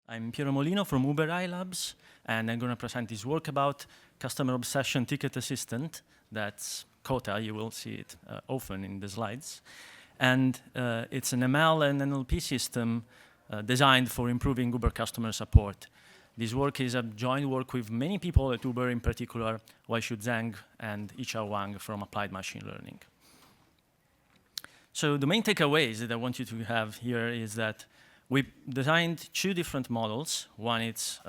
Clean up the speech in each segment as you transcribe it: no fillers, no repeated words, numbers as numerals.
I'm Piero Molino from Uber iLabs, and I'm going to present this work about customer obsession ticket assistant. That's COTA. You will see it often in the slides. And it's an ML and NLP system designed for improving Uber customer support. This work is a joint work with many people at Uber, in particular Waishu Zhang and Yichao Wang from Applied Machine Learning. So the main takeaways that I want you to have here is that we designed two different models. One is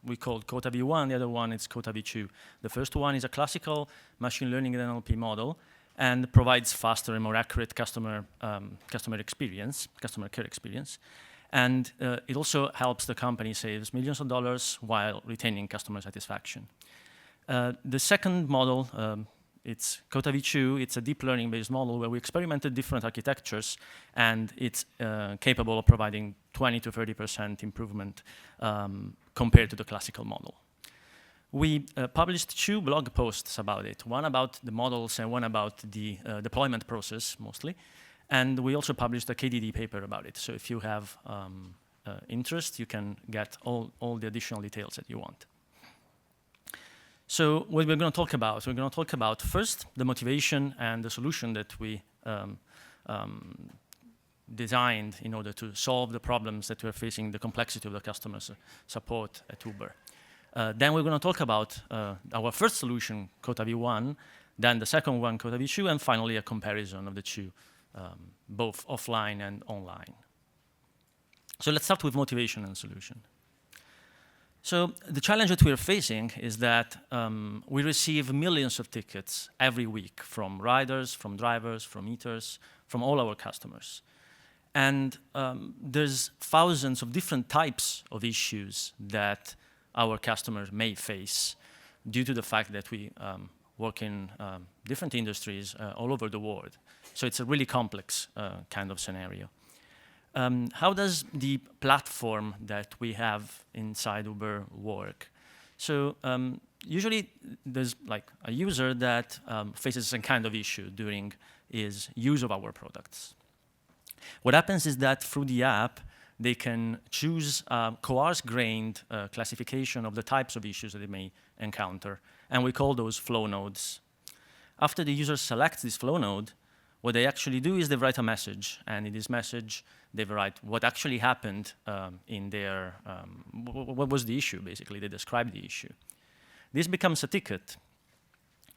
we called COTA V1, the other one is COTA V2. The first one is a classical machine learning and NLP model and provides faster and more accurate customer care experience. And it also helps the company save millions of dollars while retaining customer satisfaction. The second model, it's COTA V2. It's a deep learning-based model where we experimented different architectures, and it's capable of providing 20 to 30% improvement compared to the classical model. We published two blog posts about it, one about the models and one about the deployment process, mostly. And we also published a KDD paper about it. So if you have interest, you can get all the additional details that you want. So what we're going to talk about, first, the motivation and the solution that we designed in order to solve the problems that we're facing, the complexity of the customer support at Uber. Then we're going to talk about our first solution, COTA V1, then the second one, COTA V2, and finally a comparison of the two, both offline and online. So let's start with motivation and solution. So the challenge that we're facing is that we receive millions of tickets every week from riders, from drivers, from eaters, from all our customers. And there's thousands of different types of issues that our customers may face due to the fact that we work in different industries all over the world. So it's a really complex kind of scenario. How does the platform that we have inside Uber work? So usually there's like a user that faces some kind of issue during his use of our products. What happens is that through the app, they can choose a coarse-grained classification of the types of issues that they may encounter, and we call those flow nodes. After the user selects this flow node, what they actually do is they write a message, and in this message, they write what actually happened in their, what was the issue, basically. They describe the issue. This becomes a ticket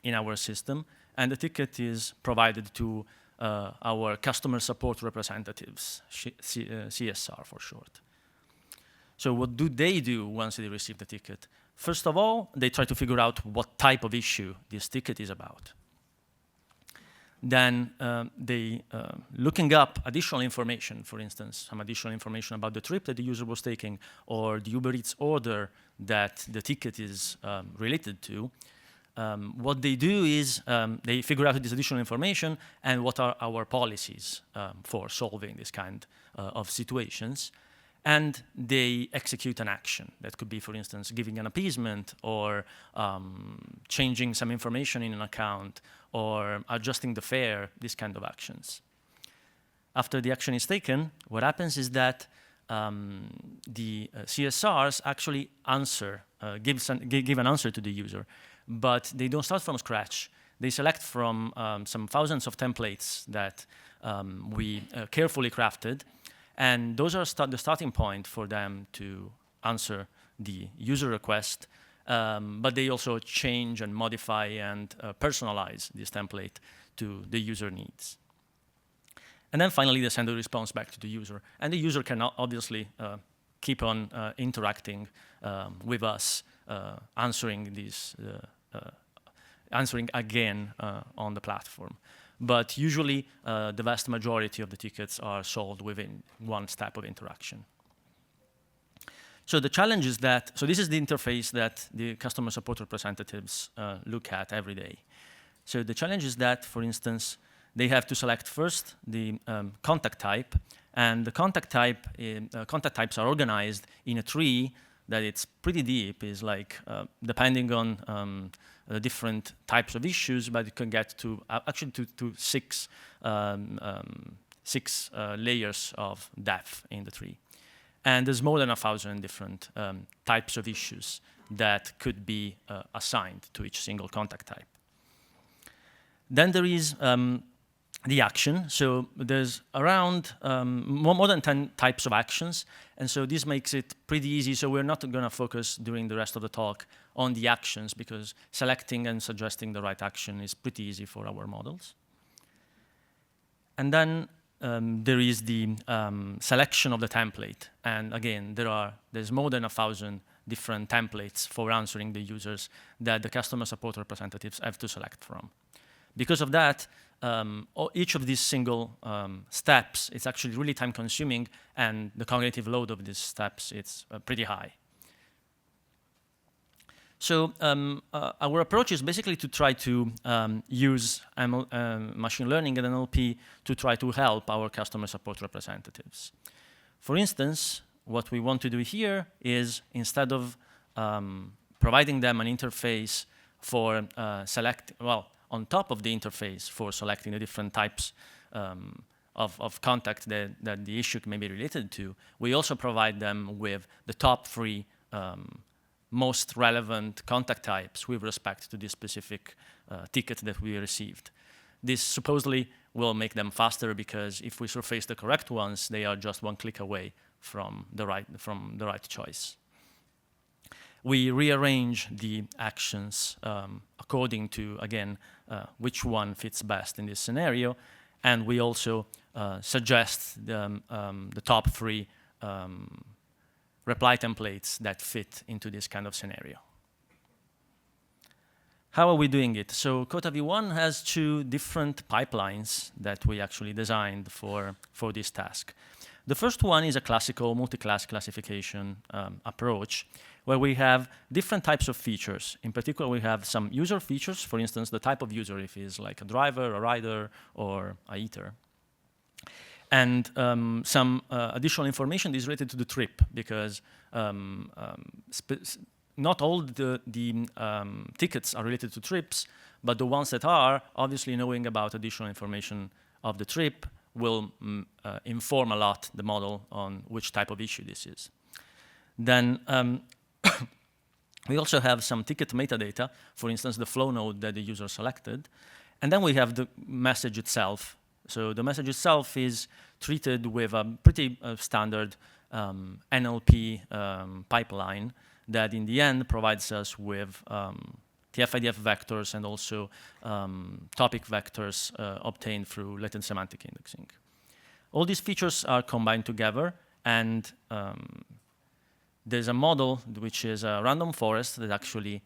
in our system, and the ticket is provided to our customer support representatives, CSR for short. So what do they do once they receive the ticket? First of all, they try to figure out what type of issue this ticket is about. Then they looking up additional information, for instance, some additional information about the trip that the user was taking or the Uber Eats order that the ticket is related to. What they do is they figure out this additional information and what are our policies for solving this kind of situations. And they execute an action. That could be, for instance, giving an appeasement or changing some information in an account or adjusting the fare, these kind of actions. After the action is taken, what happens is that the CSRs actually give an answer to the user, but they don't start from scratch. They select from some thousands of templates that we carefully crafted, and those are the starting point for them to answer the user request, but they also change and modify and personalize this template to the user needs. And then finally, they send a response back to the user. And the user can obviously keep on interacting with us, answering again on the platform. But usually, the vast majority of the tickets are solved within one step of interaction. So the challenge is that, so this is the interface that the customer support representatives look at every day. So the challenge is that, for instance, they have to select first the contact type, and the contact types are organized in a tree that it's pretty deep, is like, depending on the different types of issues, but it can get to actually to six layers of depth in the tree. And there's more than 1,000 different types of issues that could be assigned to each single contact type. Then there is the action. So there's around more than 10 types of actions. And so this makes it pretty easy. So we're not going to focus during the rest of the talk on the actions, because selecting and suggesting the right action is pretty easy for our models. And then there is the selection of the template. And again, there's more than 1,000 different templates for answering the users that the customer support representatives have to select from. Because of that, each of these single steps, it's actually really time consuming, and the cognitive load of these steps, it's pretty high. So our approach is basically to try to use machine learning and NLP to try to help our customer support representatives. For instance, what we want to do here is, instead of providing them an interface for on top of the interface for selecting the different types of contact that the issue may be related to, we also provide them with the top 3 most relevant contact types with respect to this specific ticket that we received. This supposedly will make them faster, because if we surface the correct ones, they are just one click away from the right choice. We rearrange the actions according to, again, which one fits best in this scenario, and we also suggest the top 3 reply templates that fit into this kind of scenario. How are we doing it? So Cota V1 has 2 different pipelines that we actually designed for this task. The first one is a classical multi-class classification approach, where we have different types of features. In particular, we have some user features, for instance, the type of user, if he's like a driver, a rider, or a eater. And some additional information is related to the trip, because not all the tickets are related to trips, but the ones that are, obviously knowing about additional information of the trip will inform a lot the model on which type of issue this is. Then we also have some ticket metadata, for instance, the flow node that the user selected. And then we have the message itself. So the message itself is treated with a pretty standard NLP pipeline that in the end provides us with TF-IDF vectors and also topic vectors obtained through latent semantic indexing. All these features are combined together, and there's a model which is a random forest that actually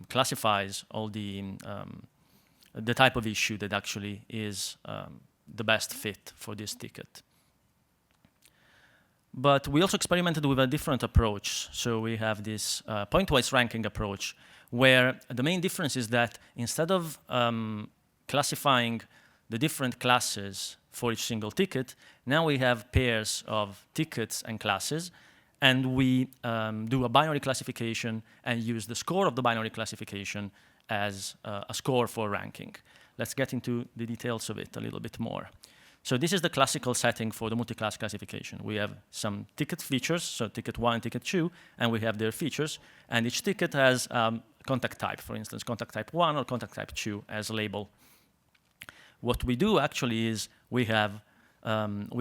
classifies all the type of issue that actually is the best fit for this ticket. But we also experimented with a different approach. So we have this point-wise ranking approach, where the main difference is that instead of classifying the different classes for each single ticket, now we have pairs of tickets and classes, and we do a binary classification and use the score of the binary classification as a score for ranking. Let's get into the details of it a little bit more. So this is the classical setting for the multi-class classification. We have some ticket features, so ticket 1 and ticket 2, and we have their features. And each ticket has contact type, for instance, contact type 1 or contact type 2 as a label. What we do actually is we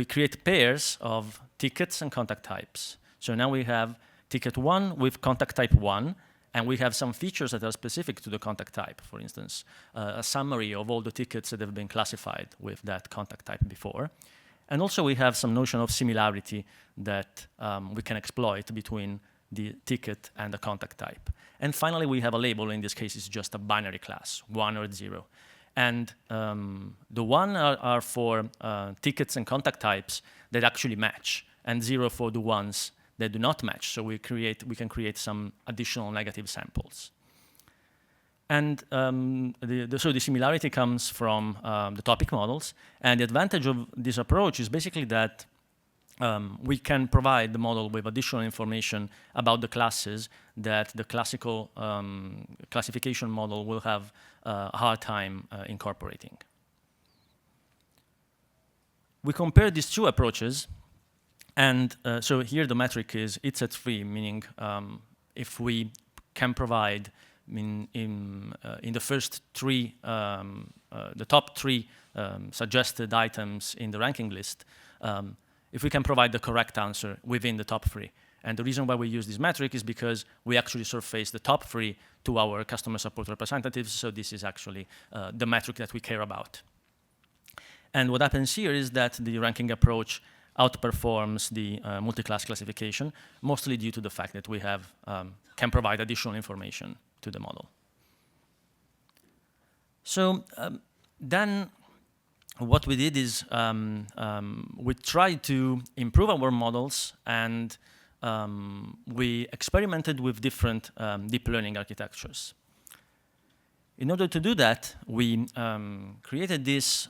create pairs of tickets and contact types. So now we have ticket 1 with contact type 1, and we have some features that are specific to the contact type. For instance, a summary of all the tickets that have been classified with that contact type before. And also we have some notion of similarity that we can exploit between the ticket and the contact type. And finally, we have a label. In this case, it's just a binary class, 1 or 0. And the 1 are for tickets and contact types that actually match, and 0 for the ones that do not match. So we can create some additional negative samples. And so the similarity comes from the topic models. And the advantage of this approach is basically that we can provide the model with additional information about the classes that the classical classification model will have a hard time incorporating. We compare these 2 approaches, And so here the metric is it's at 3, meaning if we can provide in the first 3, the top 3 suggested items in the ranking list, if we can provide the correct answer within the top 3. And the reason why we use this metric is because we actually surface the top 3 to our customer support representatives, so this is actually the metric that we care about. And what happens here is that the ranking approach outperforms the multi-class classification, mostly due to the fact that we have can provide additional information to the model. So then what we did is we tried to improve our models, and we experimented with different deep learning architectures. In order to do that, we created this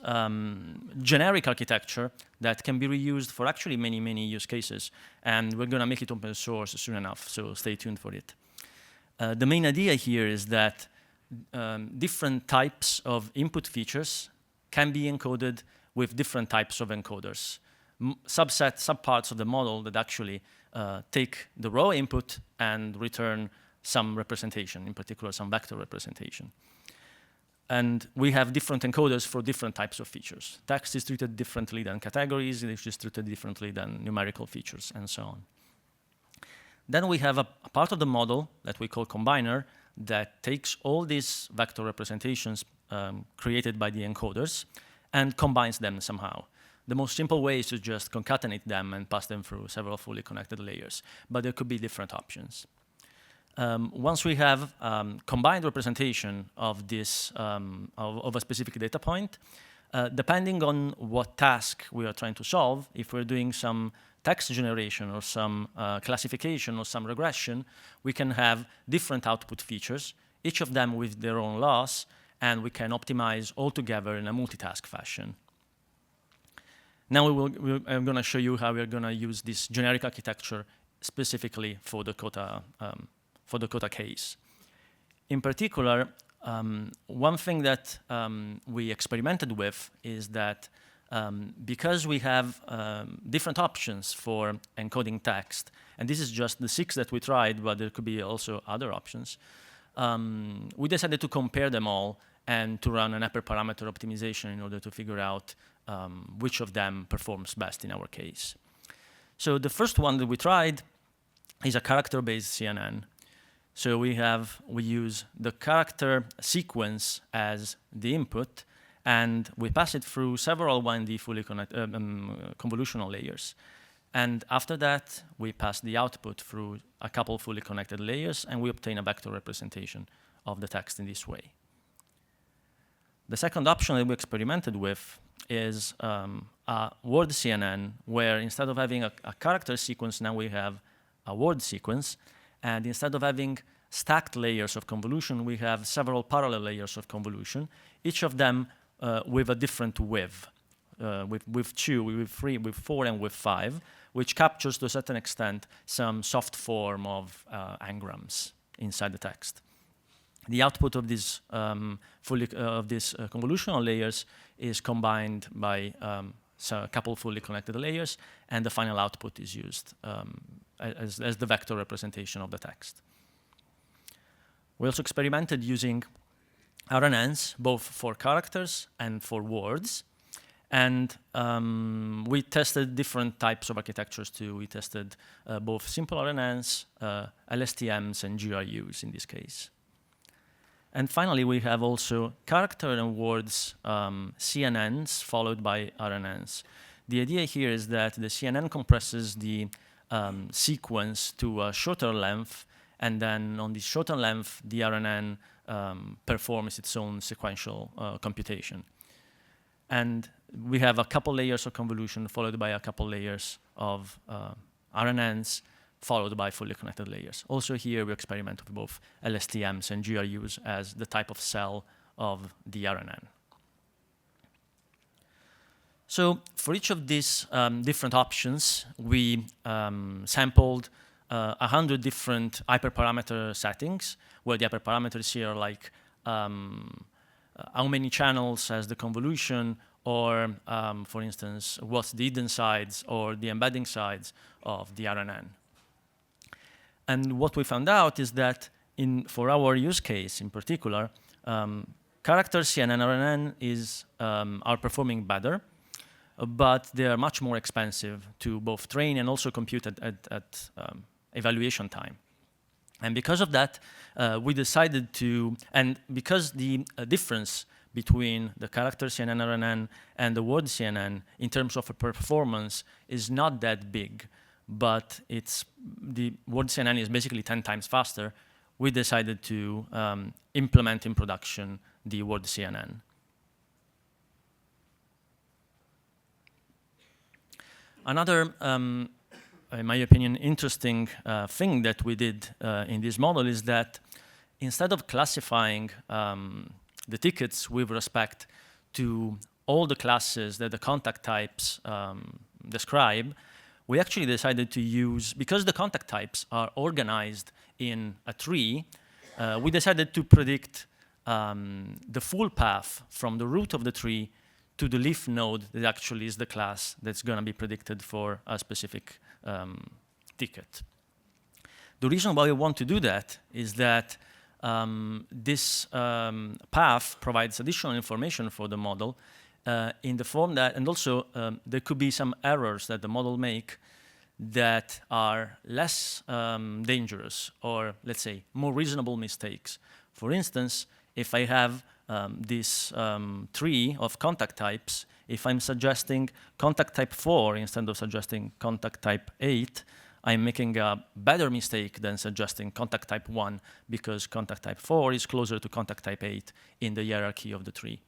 generic architecture that can be reused for actually many, many use cases. And we're going to make it open source soon enough, so stay tuned for it. The main idea here is that different types of input features can be encoded with different types of encoders. Subparts of the model that actually take the raw input and return some representation, in particular some vector representation. And we have different encoders for different types of features. Text is treated differently than categories, it is treated differently than numerical features, and so on. Then we have a part of the model that we call combiner that takes all these vector representations created by the encoders and combines them somehow. The most simple way is to just concatenate them and pass them through several fully connected layers, but there could be different options. Once we have combined representation of this of a specific data point, depending on what task we are trying to solve, if we're doing some text generation or some classification or some regression, we can have different output features, each of them with their own loss, and we can optimize all together in a multitask fashion. Now I'm going to show you how we're going to use this generic architecture specifically for the quota case. In particular, one thing that we experimented with is that because we have different options for encoding text, and this is just the 6 that we tried, but there could be also other options, we decided to compare them all and to run an hyperparameter optimization in order to figure out which of them performs best in our case. So the first one that we tried is a character-based CNN. So we use the character sequence as the input, and we pass it through several 1D fully convolutional layers. And after that, we pass the output through a couple fully connected layers, and we obtain a vector representation of the text in this way. The second option that we experimented with is a word CNN, where instead of having a character sequence, now we have a word sequence. And instead of having stacked layers of convolution, we have several parallel layers of convolution, each of them with a different width, with 2, with 3, with 4, and with 5, which captures to a certain extent some soft form of engrams inside the text. The output of these convolutional layers is combined by a couple fully connected layers, and the final output is used as the vector representation of the text. We also experimented using RNNs, both for characters and for words. And we tested different types of architectures too. We tested both simple RNNs, LSTMs, and GRUs in this case. And finally, we have also character and words CNNs followed by RNNs. The idea here is that the CNN compresses the sequence to a shorter length, and then on this shorter length, the RNN performs its own sequential computation. And we have a couple layers of convolution followed by a couple layers of RNNs followed by fully connected layers. Also here, we experiment with both LSTMs and GRUs as the type of cell of the RNN. So for each of these different options, we sampled 100 different hyperparameter settings, where the hyperparameters here are like how many channels has the convolution, or, for instance, what's the hidden sides or the embedding sides of the RNN. And what we found out is that for our use case in particular, character CNN RNN are performing better, but they are much more expensive to both train and also compute at evaluation time. And because of that, we decided to, and because the difference between the character CNN RNN and the word CNN in terms of performance is not that big, but the word CNN is basically 10 times faster, we decided to implement in production the word CNN. Another, in my opinion, interesting thing that we did in this model is that instead of classifying the tickets with respect to all the classes that the contact types describe, we actually decided to use, because the contact types are organized in a tree, we decided to predict the full path from the root of the tree to the leaf node that actually is the class that's going to be predicted for a specific ticket. The reason why we want to do that is that this path provides additional information for the model in the form that, and also there could be some errors that the model make that are less dangerous, or let's say more reasonable mistakes. For instance, if I have this tree of contact types, if I'm suggesting contact type 4 instead of suggesting contact type 8, I'm making a better mistake than suggesting contact type 1, because contact type 4 is closer to contact type 8 in the hierarchy of the tree.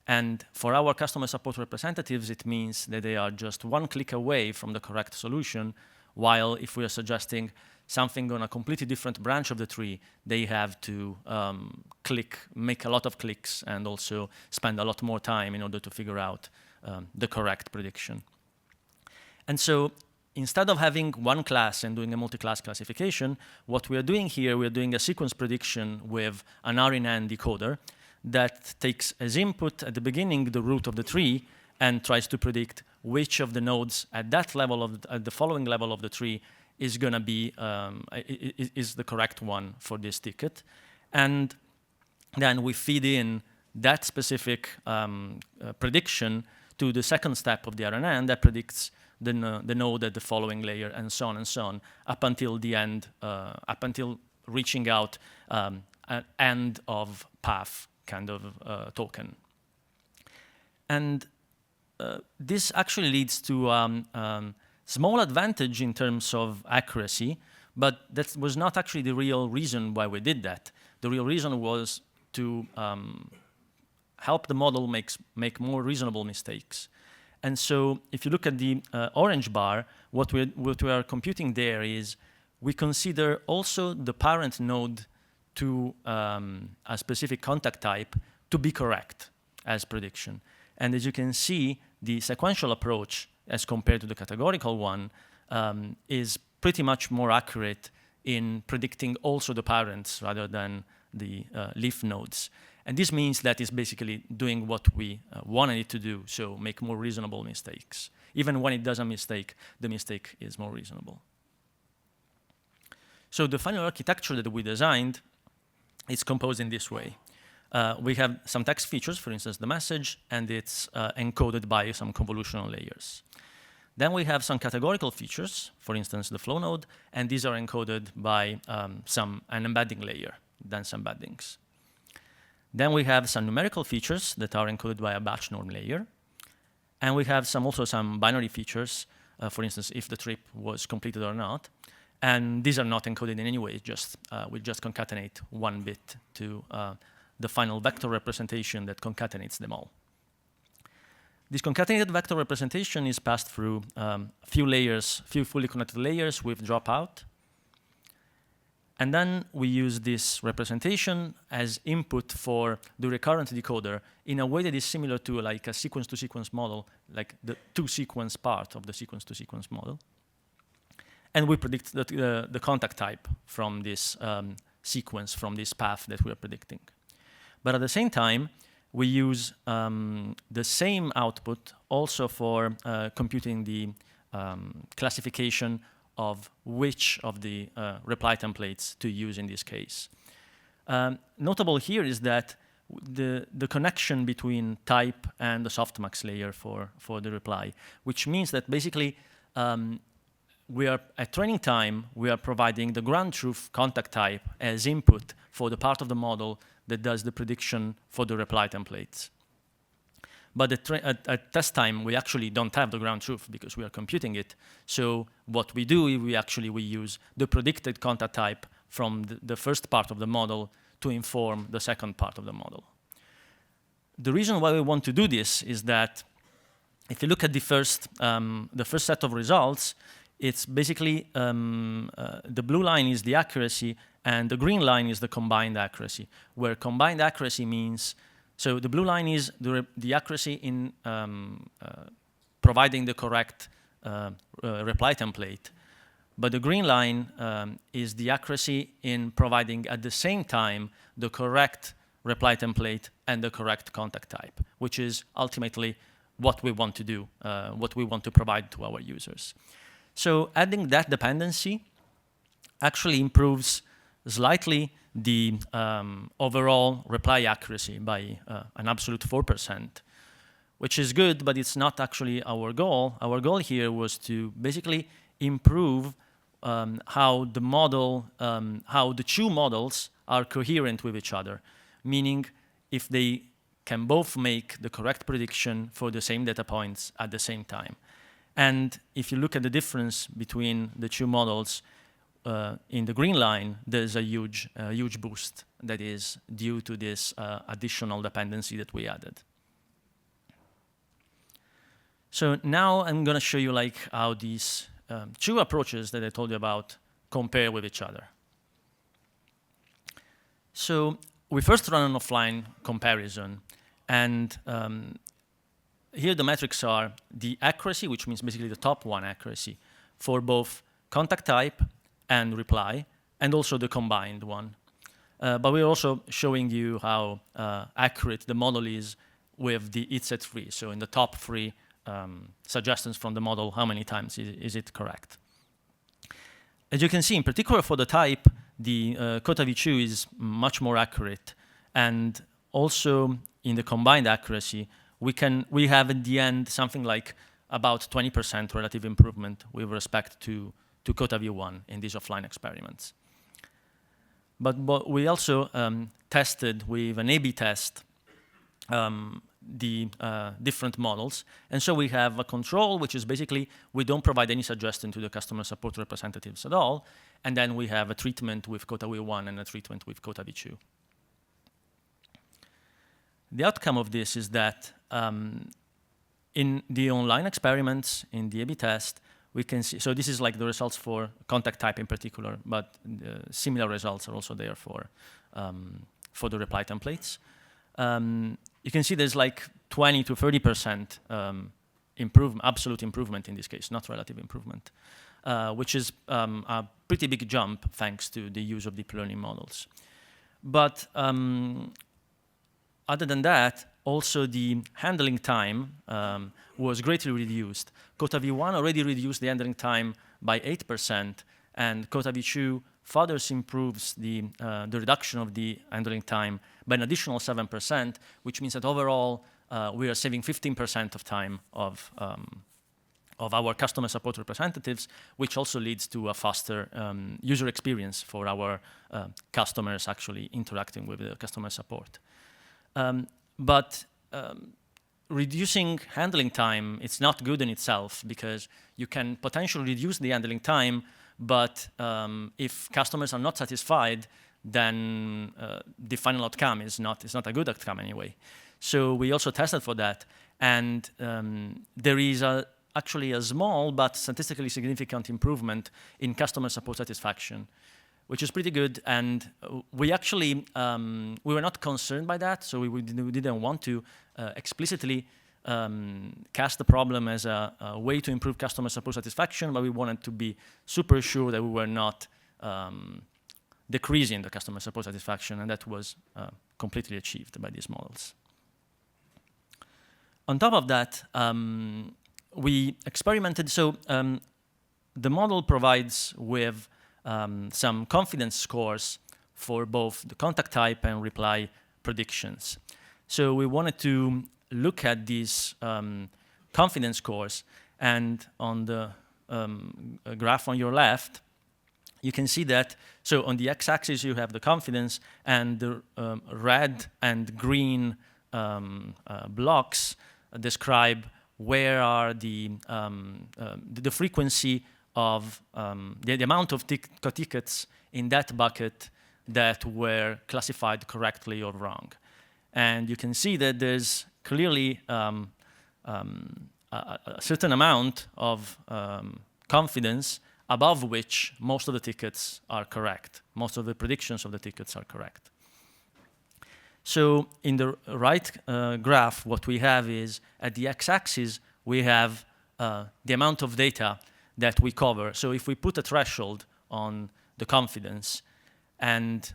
And for our customer support representatives, it means that they are just one click away from the correct solution, while if we are suggesting something on a completely different branch of the tree, they have to make a lot of clicks and also spend a lot more time in order to figure out the correct prediction. And so instead of having one class and doing a multi-class classification, what we are doing here, we are doing a sequence prediction with an RNN decoder that takes as input at the beginning the root of the tree and tries to predict which of the nodes at that level at the following level of the tree is going to be is the correct one for this ticket. And then we feed in that specific prediction to the second step of the RNN that predicts the node at the following layer, and so on, up until the end, up until reaching out an end of path kind of token. And this actually leads to small advantage in terms of accuracy, but that was not actually the real reason why we did that. The real reason was to help the model make more reasonable mistakes. And so if you look at the orange bar, what we are computing there is we consider also the parent node to a specific contact type to be correct as prediction. And as you can see, the sequential approach as compared to the categorical one is pretty much more accurate in predicting also the parents rather than the leaf nodes. And this means that it's basically doing what we wanted it to do, so make more reasonable mistakes. Even when it does a mistake, the mistake is more reasonable. So the final architecture that we designed is composed in this way. We have some text features, for instance, the message, and it's encoded by some convolutional layers. Then we have some categorical features, for instance, the flow node, and these are encoded by an embedding layer, dense embeddings. Then we have some numerical features that are encoded by a batch norm layer. And we have also some binary features, for instance, if the trip was completed or not. And these are not encoded in any way, we just concatenate one bit to the final vector representation that concatenates them all. This concatenated vector representation is passed through a few fully connected layers with dropout. And then we use this representation as input for the recurrent decoder in a way that is similar to like a sequence-to-sequence model, like the two-sequence part of the sequence-to-sequence model. And we predict the contact type from this sequence, from this path that we are predicting. But at the same time, we use the same output also for computing the classification of which of the reply templates to use in this case. Notable here is that the connection between type and the softmax layer for the reply, which means that basically we are at training time, we are providing the ground truth contact type as input for the part of the model that does the prediction for the reply templates. But at test time, we actually don't have the ground truth because we are computing it. So what we do is we use the predicted contact type from the first part of the model to inform the second part of the model. The reason why we want to do this is that if you look at the first set of results, it's basically the blue line is the accuracy and the green line is the combined accuracy, where combined accuracy means, so the blue line is the accuracy in providing the correct reply template, but the green line is the accuracy in providing at the same time the correct reply template and the correct contact type, which is ultimately what we want to do, what we want to provide to our users. So adding that dependency actually improves slightly the overall reply accuracy by an absolute 4%, which is good, but it's not actually our goal. Our goal here was to basically improve how the two models are coherent with each other, meaning if they can both make the correct prediction for the same data points at the same time. And if you look at the difference between the two models, in the green line, there's a huge boost that is due to this additional dependency that we added. So now I'm going to show you how these two approaches that I told you about compare with each other. So we first run an offline comparison, and here the metrics are the accuracy, which means basically the top one accuracy, for both contact type and reply, and also the combined one. But we're also showing you how accurate the model is with the it set 3. So in the top 3 suggestions from the model, how many times is it correct? As you can see, in particular for the type, the Cota V2 is much more accurate. And also in the combined accuracy, we have at the end something like about 20% relative improvement with respect to Cota V1 in these offline experiments. But we also tested with an A/B test the different models. And so we have a control, which is basically we don't provide any suggestion to the customer support representatives at all. And then we have a treatment with Cota V1 and a treatment with Cota V2. The outcome of this is that in the online experiments, in the A/B test, we can see, so this is like the results for contact type in particular, but similar results are also there for the reply templates. You can see there's like 20 to 30% absolute improvement in this case, not relative improvement, which is a pretty big jump thanks to the use of deep learning models. But other than that, also the handling time was greatly reduced. Cota V1 already reduced the handling time by 8%, and Cota V2 further improves the reduction of the handling time by an additional 7%, which means that overall we are saving 15% of time of our customer support representatives, which also leads to a faster user experience for our customers actually interacting with the customer support. But reducing handling time, it's not good in itself because you can potentially reduce the handling time, but if customers are not satisfied, then the final outcome is not a good outcome anyway. So we also tested for that, and there is actually a small but statistically significant improvement in customer support satisfaction, which is pretty good. And we actually, we were not concerned by that, so we didn't want to explicitly cast the problem as a way to improve customer support satisfaction, but we wanted to be super sure that we were not decreasing the customer support satisfaction, and that was completely achieved by these models. On top of that, we experimented. So the model provides with some confidence scores for both the contact type and reply predictions. So we wanted to look at these confidence scores, and on the graph on your left, you can see that, so on the x-axis you have the confidence, and the red and green blocks describe where are the frequency of the amount of tickets in that bucket that were classified correctly or wrong. And you can see that there's clearly a certain amount of confidence above which most of the tickets are correct. Most of the predictions of the tickets are correct. So in the right graph, what we have is, at the x-axis, we have the amount of data that we cover. So if we put a threshold on the confidence, and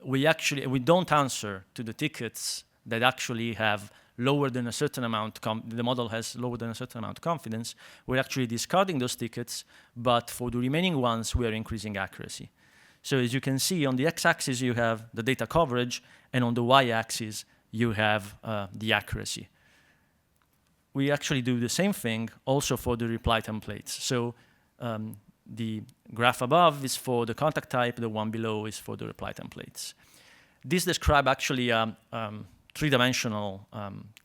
we don't answer to the tickets that actually have lower than a certain amount, the model has lower than a certain amount of confidence, we're actually discarding those tickets, but for the remaining ones, we are increasing accuracy. So as you can see, on the x-axis, you have the data coverage, and on the y-axis, you have the accuracy. We actually do the same thing also for the reply templates. So the graph above is for the contact type, the one below is for the reply templates. These describe actually a three-dimensional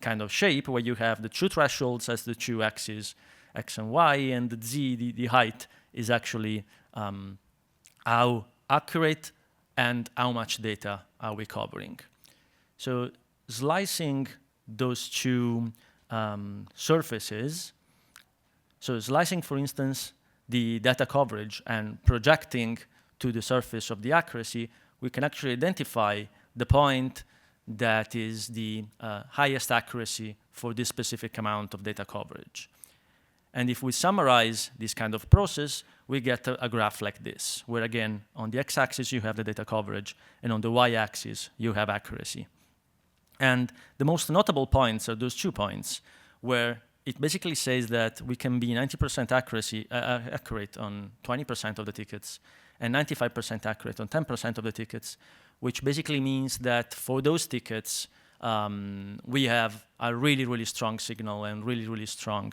kind of shape where you have the true thresholds as the two axes, x and y, and the z, the height, is actually how accurate and how much data are we covering. So slicing those two surfaces, so slicing, for instance, the data coverage and projecting to the surface of the accuracy, we can actually identify the point that is the highest accuracy for this specific amount of data coverage. And if we summarize this kind of process, we get a graph like this, where again, on the x-axis you have the data coverage, and on the y-axis you have accuracy. And the most notable points are those 2 points, where it basically says that we can be 90% accurate on 20% of the tickets, and 95% accurate on 10% of the tickets, which basically means that for those tickets, we have a really, really strong signal and really, really strong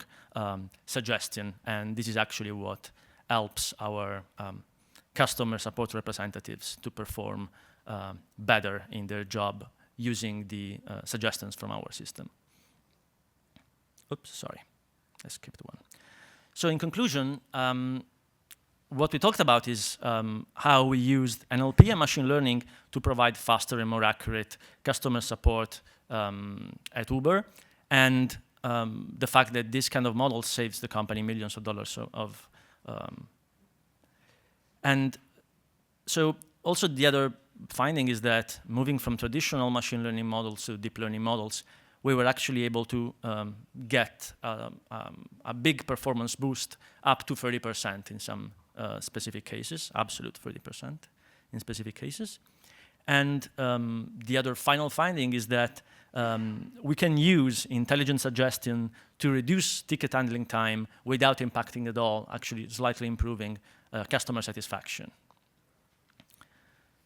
suggestion. And this is actually what helps our customer support representatives to perform better in their job using the suggestions from our system. Oops, sorry, I skipped one. So in conclusion, what we talked about is how we used NLP and machine learning to provide faster and more accurate customer support at Uber, and the fact that this kind of model saves the company millions of dollars of. And so also the other finding is that moving from traditional machine learning models to deep learning models, we were actually able to get a big performance boost up to 30% in some specific cases, absolute 30% in specific cases. And the other final finding is that we can use intelligent suggestion to reduce ticket handling time without impacting at all, actually slightly improving customer satisfaction.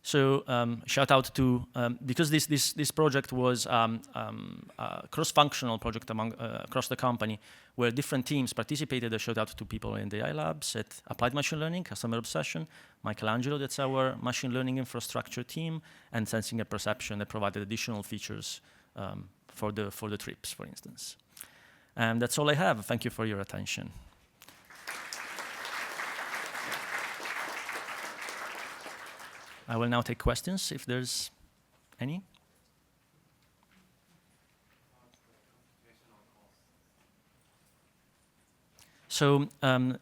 So shout out to, because this project was a cross-functional project across the company, where different teams participated. A shout out to people in the AI labs at Applied Machine Learning, Customer Obsession, Michelangelo, that's our machine learning infrastructure team, and Sensing and Perception that provided additional features for the trips, for instance. And that's all I have. Thank you for your attention. I will now take questions if there's any. So the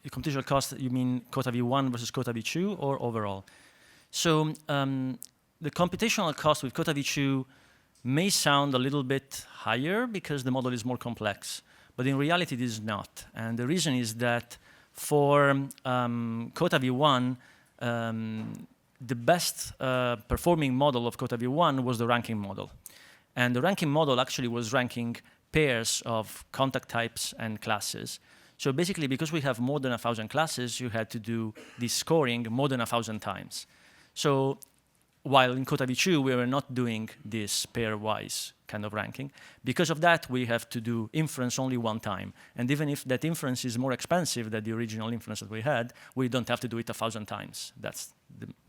computational cost, you mean Cota V1 versus Cota V2 or overall? So the computational cost with Cota V2 may sound a little bit higher because the model is more complex, but in reality it is not. And the reason is that for Cota V1, the best performing model of Cota V1 was the ranking model. And the ranking model actually was ranking pairs of contact types and classes. So basically, because we have more than 1,000 classes, you had to do this scoring more than 1,000 times. So while in Code V2, we were not doing this pairwise kind of ranking. Because of that, we have to do inference only one time. And even if that inference is more expensive than the original inference that we had, we don't have to do it 1,000 times. That's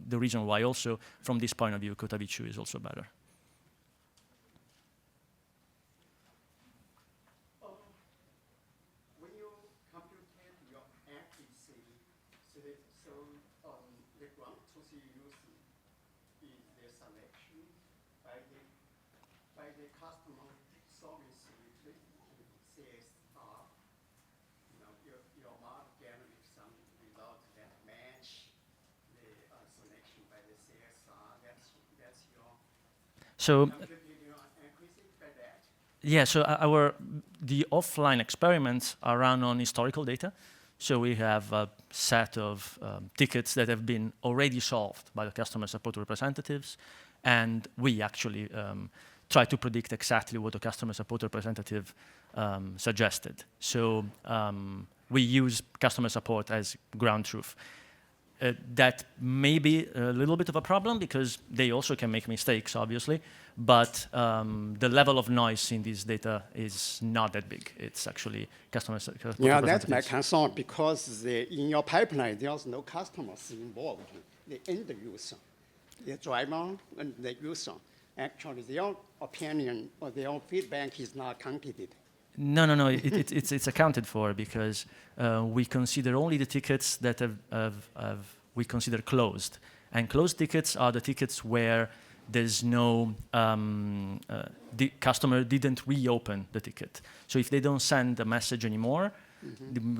the reason why also, from this point of view, Code V2 is also better. When you computate your accuracy, the ground truth you use is the selection by the customer service CSR. Your model generates some result that match the selection by the CSR. That's your computing your accuracy by that. Yeah, so the offline experiments are run on historical data. So we have a set of tickets that have been already solved by the customer support representatives, and we actually try to predict exactly what the customer support representative suggested. So we use customer support as ground truth. That may be a little bit of a problem because they also can make mistakes, obviously, but the level of noise in this data is not that big. It's actually customer support Yeah, that's my concern because in your pipeline, there's no customers involved. The end user, the driver and the user. Actually, their opinion or their feedback is not counted. No. It's accounted for because we consider only the tickets that we consider closed. And closed tickets are the tickets where there's no, the customer didn't reopen the ticket. So if they don't send a message anymore,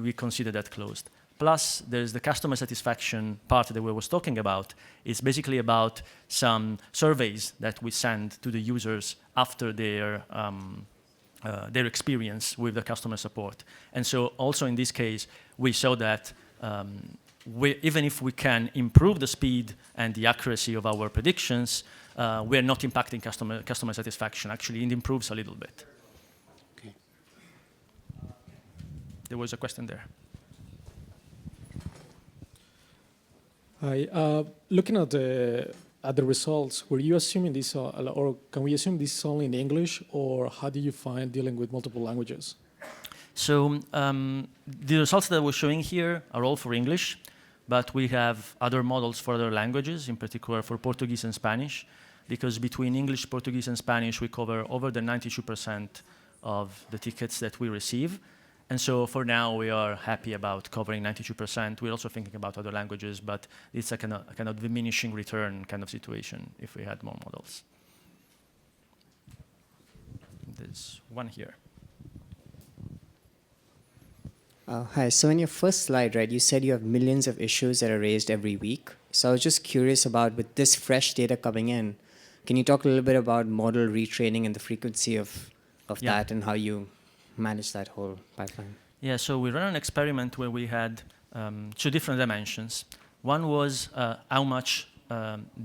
we consider that closed. Plus, there's the customer satisfaction part that we was talking about. It's basically about some surveys that we send to the users after their experience with the customer support. And so also in this case, we saw that even if we can improve the speed and the accuracy of our predictions, we're not impacting customer satisfaction. Actually, it improves a little bit. Okay. There was a question there. Hi. Looking at the results, were you assuming this, or can we assume this is only in English, or how do you find dealing with multiple languages? So the results that we're showing here are all for English, but we have other models for other languages, in particular for Portuguese and Spanish, because between English, Portuguese, and Spanish, we cover over the 92% of the tickets that we receive. And so for now, we are happy about covering 92%. We're also thinking about other languages, but it's a kind of diminishing return kind of situation if we had more models. There's one here. Hi, so in your first slide, right, you said you have millions of issues that are raised every week. So I was just curious about, with this fresh data coming in, can you talk a little bit about model retraining and the frequency of that and how you manage that whole pipeline? Yeah, so we ran an experiment where we had two different dimensions. One was how much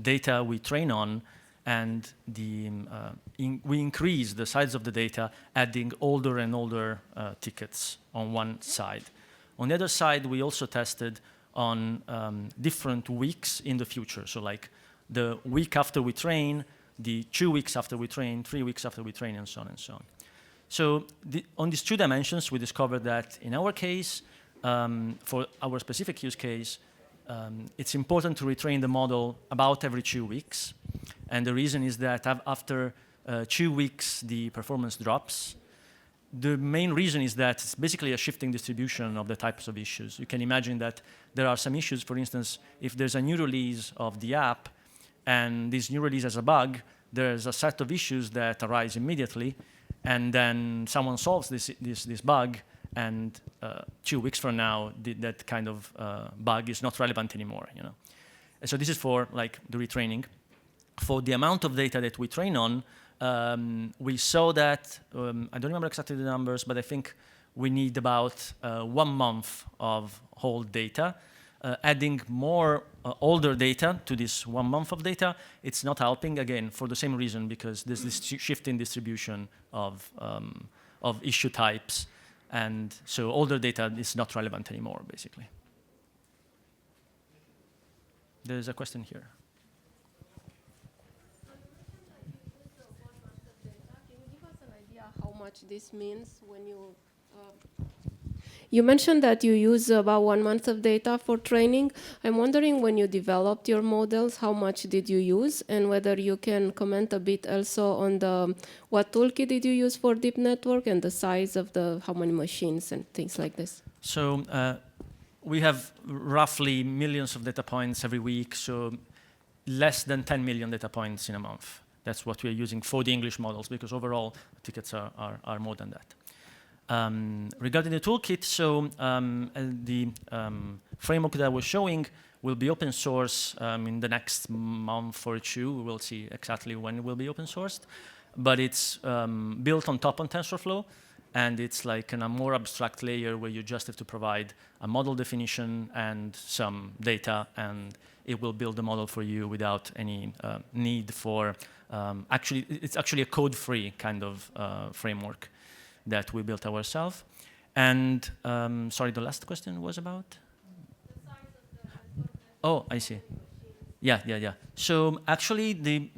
data we train on, and we increase the size of the data, adding older and older tickets on one side. On the other side, we also tested on different weeks in the future. So like the week after we train, the 2 weeks after we train, 3 weeks after we train, and so on and so on. So on these two dimensions, we discovered that in our case, for our specific use case, it's important to retrain the model about every 2 weeks. And the reason is that after 2 weeks, the performance drops. The main reason is that it's basically a shifting distribution of the types of issues. You can imagine that there are some issues, for instance, if there's a new release of the app, and this new release has a bug, there's a set of issues that arise immediately, and then someone solves this bug, and 2 weeks from now, that kind of bug is not relevant anymore. And so this is for like the retraining. For the amount of data that we train on, we saw that, I don't remember exactly the numbers, but I think we need about 1 month of whole data. adding more older data to this 1 month of data, it's not helping, again, for the same reason, because there's this shift in distribution of issue types. And so older data is not relevant anymore, basically. There's a question here. Can you give us an idea how much this means when you... You mentioned that you use about 1 month of data for training. I'm wondering, when you developed your models, how much did you use, and whether you can comment a bit also on what toolkit did you use for deep network and the size of how many machines and things like this. So we have roughly millions of data points every week, so less than 10 million data points in a month. That's what we're using for the English models, because overall tickets are more than that. Regarding the toolkit, so the framework that I was showing will be open source in the next month or two. We will see exactly when it will be open sourced. But it's built on top on TensorFlow, and it's like in a more abstract layer where you just have to provide a model definition and some data, and it will build the model for you without any need for... it's actually a code-free kind of framework that we built ourselves. And sorry, the last question was about? The size of the... Oh, I see. Yeah. So actually, the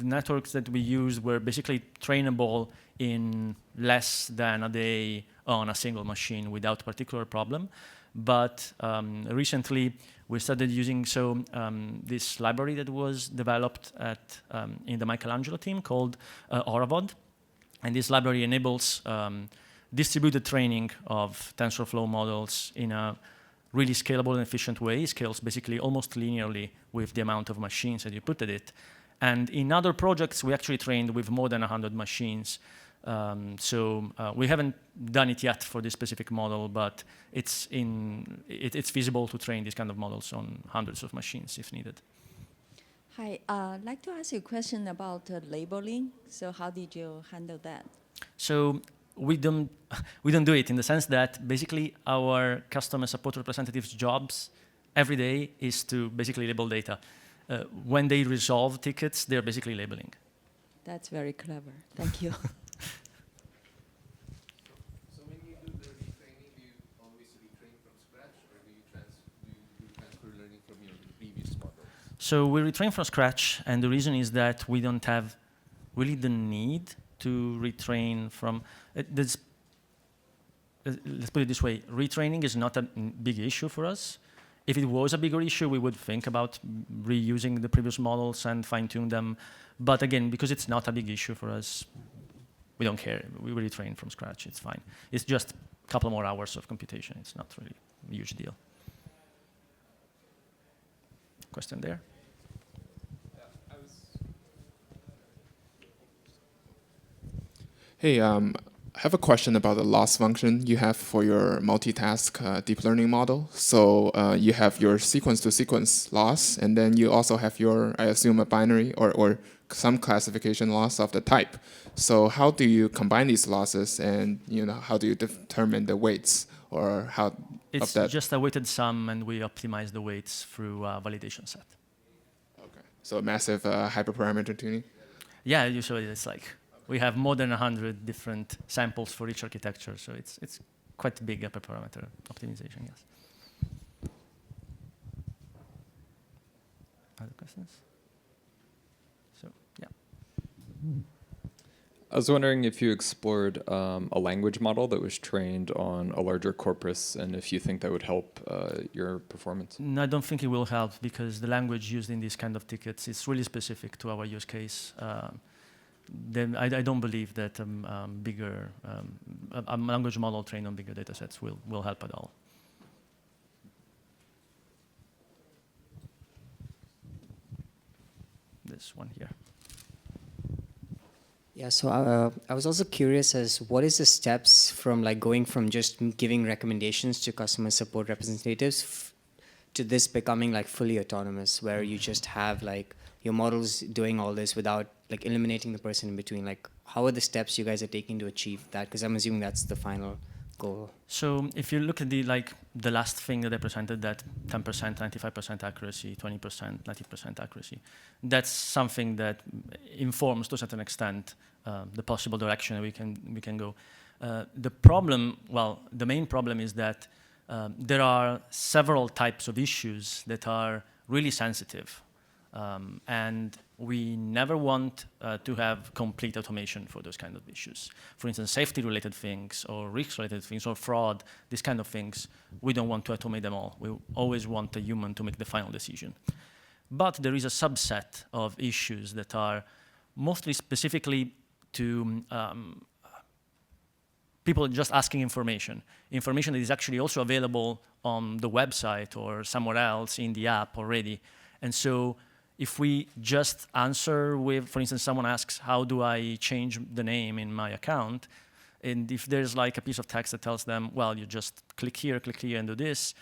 networks that we used were basically trainable in less than a day on a single machine without particular problem. But recently, we started using this library that was developed in the Michelangelo team called Auravod. And this library enables distributed training of TensorFlow models in a really scalable and efficient way. It scales basically almost linearly with the amount of machines that you put at it. And in other projects, we actually trained with more than 100 machines. We haven't done it yet for this specific model, but it's feasible to train these kind of models on hundreds of machines if needed. Hi, I'd like to ask you a question about labeling. So how did you handle that? So we don't do it, in the sense that basically our customer support representatives' jobs every day is to basically label data. When they resolve tickets, they're basically labeling. That's very clever. Thank you. So when you do the retraining, do you always retrain from scratch, or do you transfer learning from your previous model? So we retrain from scratch, and the reason is that we don't have really the need to retrain from... let's put it this way, retraining is not a big issue for us. If it was a bigger issue, we would think about reusing the previous models and fine-tune them. But again, because it's not a big issue for us, we don't care. We retrain from scratch, it's fine. It's just a couple more hours of computation. It's not really a huge deal. Question there? Hey, I have a question about the loss function you have for your multitask deep learning model. So you have your sequence-to-sequence loss, and then you also have your, I assume, a binary or some classification loss of the type. So how do you combine these losses, and how do you determine the weights or how it's of that? It's just a weighted sum, and we optimize the weights through a validation set. Okay, so massive hyperparameter tuning. Yeah, usually it's like we have more than 100 different samples for each architecture, so it's quite big hyperparameter optimization. Yes. Other questions? So yeah. I was wondering if you explored a language model that was trained on a larger corpus, and if you think that would help your performance. No, I don't think it will help, because the language used in these kind of tickets is really specific to our use case. Then I don't believe that a language model trained on bigger data sets will help at all. This one here. Yeah, so I was also curious as what is the steps from going from just giving recommendations to customer support representatives to this becoming fully autonomous, where you just have your models doing all this without eliminating the person in between. How are the steps you guys are taking to achieve that? Because I'm assuming that's the final goal? So if you look at the last thing that I presented, that 10%, 95% accuracy, 20%, 90% accuracy, that's something that informs to a certain extent the possible direction we can go. The problem, well, the main problem is that there are several types of issues that are really sensitive. And we never want to have complete automation for those kind of issues. For instance, safety-related things or risk-related things or fraud, these kind of things, we don't want to automate them all. We always want a human to make the final decision. But there is a subset of issues that are mostly specifically to people just asking information that is actually also available on the website or somewhere else in the app already. And so if we just answer with, for instance, someone asks, how do I change the name in my account? And if there's like a piece of text that tells them, well, you just click here and do this,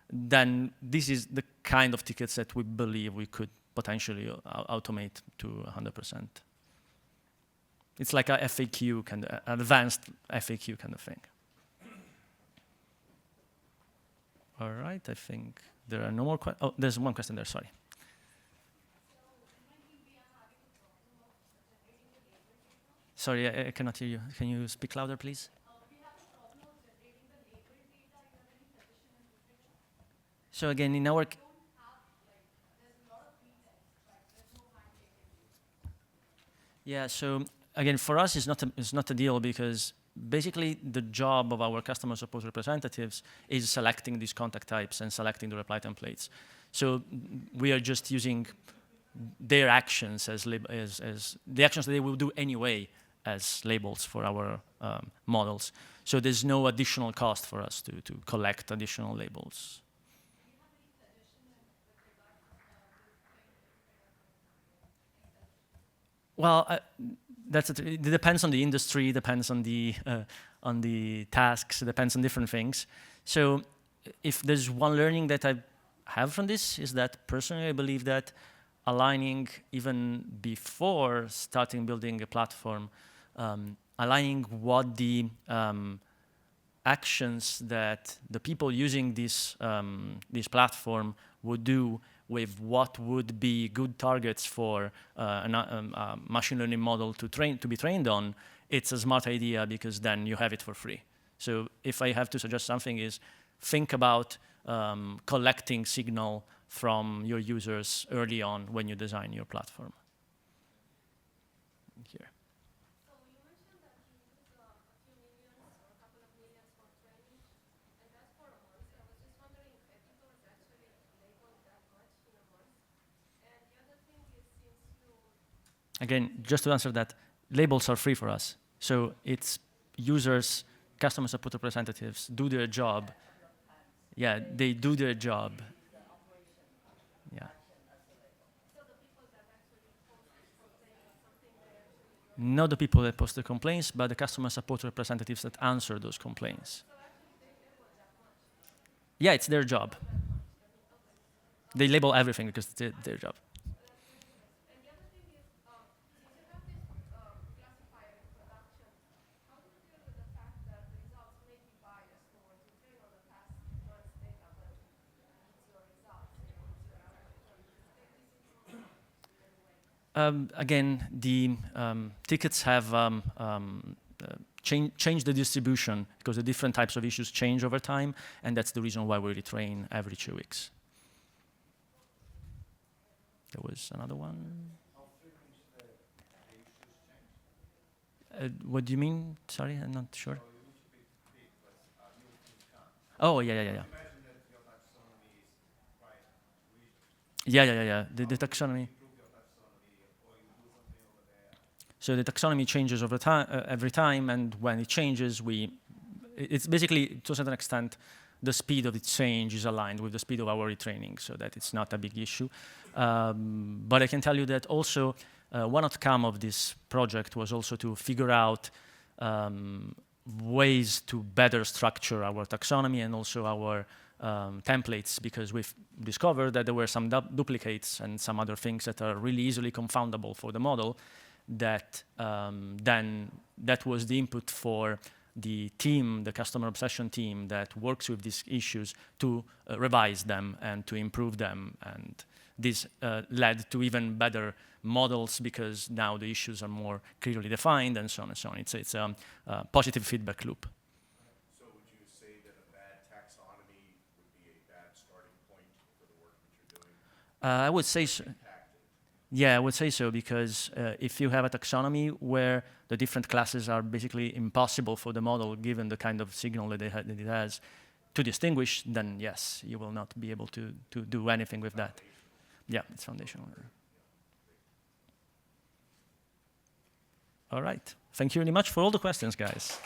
then this is the kind of tickets that we believe we could potentially automate to 100%. It's like a FAQ, an advanced FAQ kind of thing. All right, I think there are no more questions. Oh, there's one question there, sorry. Sorry, I cannot hear you. Can you speak louder, please? So again, in our... Yeah, so again, for us, it's not a deal because basically the job of our customer support representatives is selecting these contact types and selecting the reply templates. So we are just using their actions as the actions that they will do anyway as labels for our models. So there's no additional cost for us to collect additional labels. Well, it depends on the industry, depends on the tasks, it depends on different things. So if there's one learning that I have from this is that personally I believe that aligning even before starting building a platform, aligning what the actions that the people using this platform would do with what would be good targets for a machine learning model to be trained on, it's a smart idea because then you have it for free. So if I have to suggest something is think about collecting signal from your users early on when you design your platform. Here. So you mentioned that you use a few millions or a couple of millions for training, and that's for a month. I was just wondering if editors actually label that much in a month. And the other thing is, since you... Again, just to answer that, labels are free for us. So it's users, customer support representatives do their job. Yeah, they do their job. Yeah. Not the people that post the complaints, but the customer support representatives that answer those complaints. Yeah, it's their job. They label everything because it's their job. And the other thing is, since you have this classifier in production, how do you deal with the fact that the results may be biased towards you train on the past month's data, but it's your results, it's your algorithm. Take this into account. Again, the tickets have changed the distribution because the different types of issues change over time, and that's the reason why we retrain every 2 weeks. There was another one. How frequent the issues change? What do you mean? Sorry, I'm not sure. So it used to be big, but new things come. Oh, yeah. Imagine that your taxonomy is quite rigid. Yeah. The taxonomy. Improve your taxonomy, or you do something over there. So the taxonomy changes over time, every time, and when it changes, it's basically, to a certain extent, the speed of its change is aligned with the speed of our retraining, so that it's not a big issue. But I can tell you that also one outcome of this project was also to figure out ways to better structure our taxonomy and also our templates, because we've discovered that there were some duplicates and some other things that are really easily confoundable for the model that that was the input for the team, the customer obsession team that works with these issues to revise them and to improve them. And this led to even better models because now the issues are more clearly defined and so on and so on. It's a positive feedback loop. So would you say that a bad taxonomy would be a bad starting point for the work that you're doing? I would say so. Yeah, I would say so because if you have a taxonomy where the different classes are basically impossible for the model given the kind of signal that, that it has to distinguish, then yes, you will not be able to do anything with that. Yeah, it's foundational. All right. Thank you very much for all the questions, guys.